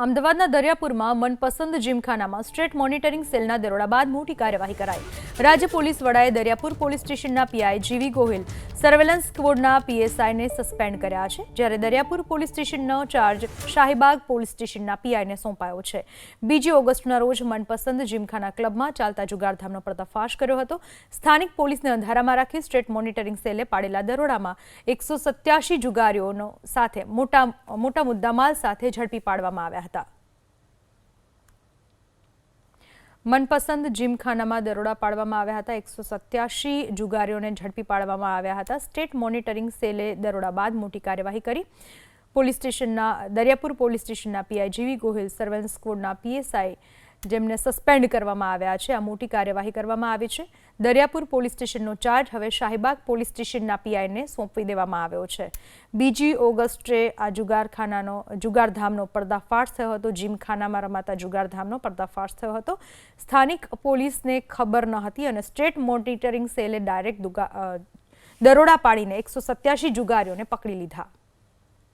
અમદાવાદના દરિયાપુરમાં મનપસંદ જીમખાનામાં state monitoring સેલના દરોડા બાદ મોટી કાર્યવાહી કરાઈ। રાજ્ય પોલીસ વડાએ દરિયાપુર પોલીસ સ્ટેશનના પીઆઈ જીવી ગોહિલ, સર્વેલન્સ સ્ક્વોડના પીએસઆઈને સસ્પેન્ડ કર્યા છે, જ્યારે દરિયાપુર પોલીસ સ્ટેશનનો ચાર્જ શાહીબાગ પોલીસ સ્ટેશનના પીઆઈને સોંપાયો છે। 2 ઓગસ્ટના રોજ મનપસંદ જીમખાના ક્લબમાં ચાલતા જુગારધામનો પર્દાફાશ કર્યો હતો। સ્થાનિક પોલીસને અંધારામાં રાખી સ્ટેટ મોનિટરિંગ સેલે પાડેલા દરોડામાં 187 જુગારીઓનો સાથે મોટા મુદ્દામાલ સાથે ઝડપી પાડવામાં આવ્યા હતા। મનપસંદ જીમખાનામાં દરોડા પાડવામાં આવ્યા હતા। 187 જુગારીઓને ઝડપી પાડવામાં આવ્યા હતા। સ્ટેટ મોનિટરિંગ સેલે દરોડા બાદ મોટી કાર્યવાહી કરી। પોલીસ સ્ટેશનના દરિયાપુર પોલીસ સ્ટેશનના PI G V Gohil, surveillance સ્ક્વોડના PSI જેમને સસ્પેન્ડ કરવામાં આવ્યા છે, આ મોટી કાર્યવાહી કરવામાં આવી છે। દરિયાપુર પોલીસ સ્ટેશનનો ચાર્જ હવે શાહીબાગ પોલીસ સ્ટેશનના પીઆઈને સોંપી દેવામાં આવ્યો છે। 2 ઓગસ્ટે આ જુગારધામનો પર્દાફાશ થયો હતો। જીમખાનામાં રમાતા જુગારધામનો પર્દાફાશ થયો હતો। સ્થાનિક પોલીસને ખબર ન હતી અને સ્ટેટ મોનિટરિંગ સેલે ડાયરેક્ટ દરોડા પાડીને 187 જુગારીઓને પકડી લીધા।